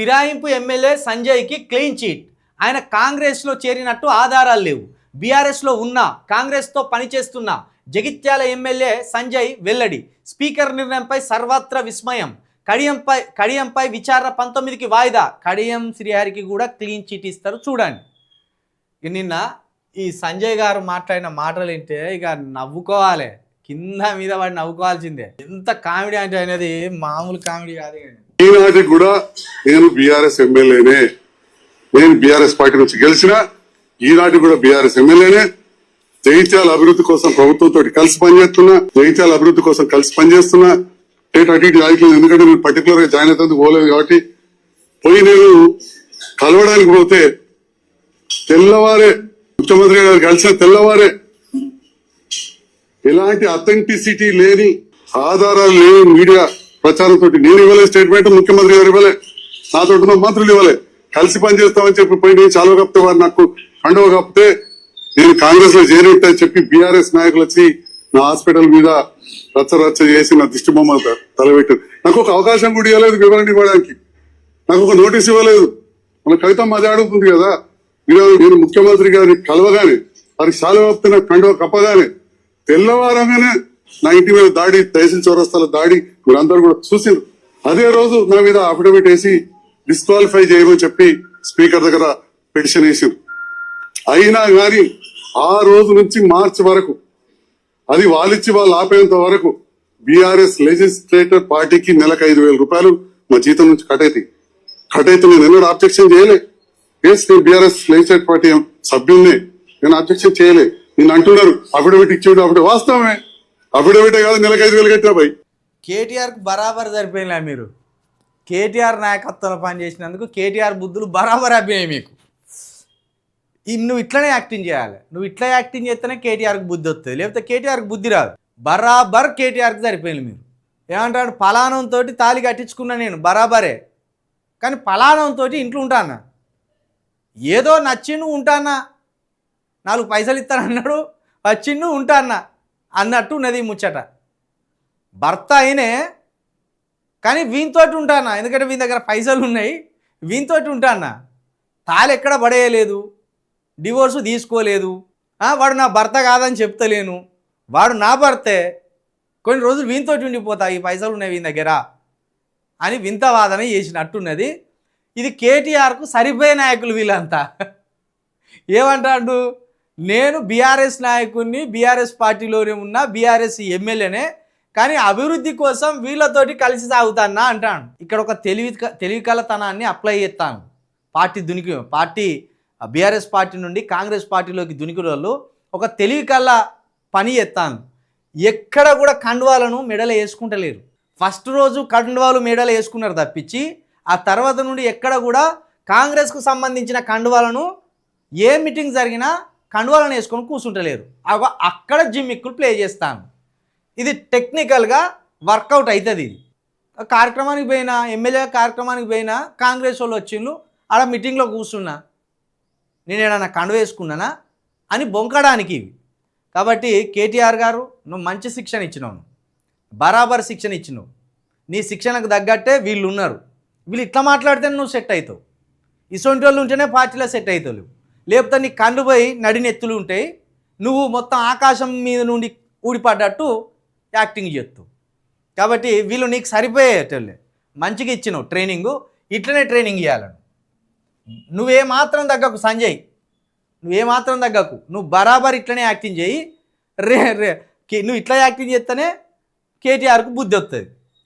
ఫిరాయింపు MLA సంజయ్కి clean cheat. ఆయన కాంగ్రెస్లో చేరినట్టు ఆధారాలు లేవు. బీఆర్ఎస్లో ఉన్న కాంగ్రెస్తో పనిచేస్తున్న జగిత్యాల ఎమ్మెల్యే సంజయ్ వెల్లడి. స్పీకర్ నిర్ణయంపై సర్వత్ర విస్మయం. కడియంపై విచారణ 19కి వాయిదా. కడియం శ్రీహరికి కూడా క్లీన్ చీట్ ఇస్తారు చూడండి. నిన్న ఈ సంజయ్ గారు మాట్లాడిన మాటలు ఏంటే ఇక నవ్వుకోవాలి, కింద మీద వాడు నవ్వుకోవాల్సిందే. ఎంత కామెడీ అంటే అనేది మామూలు కామెడీ కాదు. ఈనాటి కూడా నేను బీఆర్ఎస్ ఎమ్మెల్యేనే, నేను బీఆర్ఎస్ పార్టీ నుంచి గెలిచిన ఈనాటి కూడా బీఆర్ఎస్ ఎమ్మెల్యేనే. జగిత్యాల అభివృద్ధి కోసం ప్రభుత్వంతో కలిసి పనిచేస్తున్నా, జగిత్యాల అభివృద్ధి కోసం కలిసి పనిచేస్తున్నా. అటు ఇటు రాయట్లేదు, ఎందుకంటే నేను పర్టికులర్ గా జాయిన్ అవుతుంది పోలేదు కాబట్టి. పోయి నేను కలవడానికి పోతే తెల్లవారే ముఖ్యమంత్రి గారు కలిసిన తెల్లవారే ఎలాంటి అథెంటిసిటీ లేని, ఆధారాలు లేని మీడియా ప్రచారంతో నేను ఇవ్వలేదు స్టేట్మెంట్, ముఖ్యమంత్రి గారు ఇవ్వలే, నాతో మంత్రులు ఇవ్వలే. కలిసి పనిచేస్తామని చెప్పి పోయి నేను చాలా కప్పితే వారు నాకు కండువ కప్పితే నేను కాంగ్రెస్ లో చేరినట్టు చెప్పి బీఆర్ఎస్ నాయకులు వచ్చి నా హాస్పిటల్ మీద రచ్చ చేసి నా దిష్టి బొమ్మ తలబెట్టారు. నాకు ఒక అవకాశం కూడా ఇవ్వలేదు వివరణ ఇవ్వడానికి, నాకు ఒక నోటీస్ ఇవ్వలేదు. మన కవిత మధ్య అడుగుతుంది కదా, నేను ముఖ్యమంత్రి గారిని కలవగానే వారికి చాలా కప్పితే నాకు కండువ కప్పగానే తెల్లవారంగానే నా ఇంటి మీద దాడి, తహసీల్ చౌరస్తాల దాడి మీరందరూ కూడా చూసిండ్రు. అదే రోజు నా మీద అఫిడవిట్ వేసి డిస్క్వాలిఫై చేయమని చెప్పి స్పీకర్ దగ్గర పిటిషన్ వేసిండ్రు. అయినా కానీ ఆ రోజు నుంచి మార్చి వరకు, అది వాళ్ళిచ్చి వాళ్ళు ఆపేంత వరకు బీఆర్ఎస్ లెజిస్లేటర్ పార్టీకి నెలకు 5,000 రూపాయలు మా జీతం నుంచి కట్ అయితే నేను ఎన్నడూ అబ్జెక్షన్ చేయలే. నేను బీఆర్ఎస్ లెజిస్లేటర్ పార్టీ సభ్యుల్ని, నేను అబ్జెక్షన్ చేయలే. నేను అంటున్నారు అఫిడవిట్ ఇచ్చేడు, అప్పుడు వాస్తవమే, అఫిడవిటే కాదు, నెలకు 5,000 కట్టినా పోయి. కేటీఆర్కి బరాబర్ సరిపోయినా మీరు. కేటీఆర్ నాయకత్వంలో పనిచేసినందుకు కేటీఆర్ బుద్ధులు బరాబర్ అయిపోయాయి మీకు. నువ్వు ఇట్లనే యాక్టింగ్ చేయాలి, నువ్వు ఇట్లా యాక్టింగ్ చేస్తేనే కేటీఆర్కి బుద్ధి వస్తుంది, లేకపోతే కేటీఆర్కి బుద్ధి రాదు. బరాబర్ కేటీఆర్కి సరిపోయింది మీరు. ఏమంటాడు, పలానంతో తాళి కట్టించుకున్నా నేను బరాబరే, కానీ పలానంతో ఇంట్లో ఉంటానా, ఏదో నచ్చిండు ఉంటానా, 4 పైసలు ఇస్తానన్నాడు వచ్చిండు ఉంటానా అన్నట్టు ఉన్నది ముచ్చట. భర్త అయినే కానీ వీనితోటి ఉంటానా, ఎందుకంటే వీని దగ్గర పైసలు ఉన్నాయి, వీనితోటి ఉంటానా. తాళి ఎక్కడ పడేయలేదు, డివోర్సు తీసుకోలేదు, వాడు నా భర్త కాదని చెప్తలేను, వాడు నా భర్తే, కొన్ని రోజులు వీనితోటి ఉండిపోతా, ఈ పైసలు ఉన్నాయి వీని దగ్గర అని వింత వాదన చేసినట్టున్నది. ఇది కేటీఆర్కు సరిపోయే నాయకులు వీళ్ళంతా. ఏమంటాడు, నేను బీఆర్ఎస్ నాయకుడిని, బీఆర్ఎస్ పార్టీలోనే ఉన్న బీఆర్ఎస్ ఎమ్మెల్యేనే, కానీ అభివృద్ధి కోసం వీళ్ళతోటి కలిసి సాగుతానా అంటాను. ఇక్కడ ఒక తెలివికలతనాన్ని అప్లై చేస్తాను. పార్టీ బీఆర్ఎస్ పార్టీ నుండి కాంగ్రెస్ పార్టీలోకి దునికి వాళ్ళు ఒక తెలివికల్ల పని చేస్తాను. ఎక్కడ కూడా కండువాలను మెడలు వేసుకుంటలేరు. ఫస్ట్ రోజు కండువాలు మెడలు వేసుకున్నారు తప్పించి, ఆ తర్వాత నుండి ఎక్కడ కూడా కాంగ్రెస్కు సంబంధించిన కండువాలను ఏ మీటింగ్ జరిగినా కండువాలను వేసుకొని కూర్చుంటలేరు. అక్కడ జిమ్మిక్కులు ప్లే చేస్తాను. ఇది టెక్నికల్గా వర్కౌట్ అవుతుంది. ఇది కార్యక్రమానికి పోయినా, ఎమ్మెల్యే కార్యక్రమానికి పోయినా కాంగ్రెస్ వాళ్ళు వచ్చిండ్రు, ఆడ మీటింగ్లో కూర్చున్నా, నేను ఏదైనా కండు వేసుకున్నానా అని బొంకడానికి ఇవి. కాబట్టి కేటీఆర్ గారు, నువ్వు మంచి శిక్షణ ఇచ్చినావు, బరాబర్ శిక్షణ ఇచ్చినావు. నీ శిక్షణకు తగ్గట్టే వీళ్ళు ఉన్నారు. వీళ్ళు ఇట్లా మాట్లాడితే నువ్వు సెట్ అవుతావు. ఇసొంటి వాళ్ళు ఉంటేనే పార్టీలో సెట్ అవుతావు, లేకపోతే నీ కండు పోయి నడినెత్తులు ఉంటాయి, నువ్వు మొత్తం ఆకాశం మీద నుండి ఊడిపడ్డట్టు యాక్టింగ్ చేస్తావు. కాబట్టి వీళ్ళు నీకు సరిపోయేటోళ్ళే, మంచిగా ఇచ్చినావు ట్రైనింగు, ఇట్లనే ట్రైనింగ్ ఇవ్వాలను. నువ్వేమాత్రం తగ్గకు సంజయ్, నువ్వేమాత్రం తగ్గకు, నువ్వు బరాబర్ ఇట్లనే యాక్టింగ్ చేయి. నువ్వు ఇట్లా యాక్టింగ్ చేస్తేనే కేటీఆర్కు బుద్ధి వస్తుంది.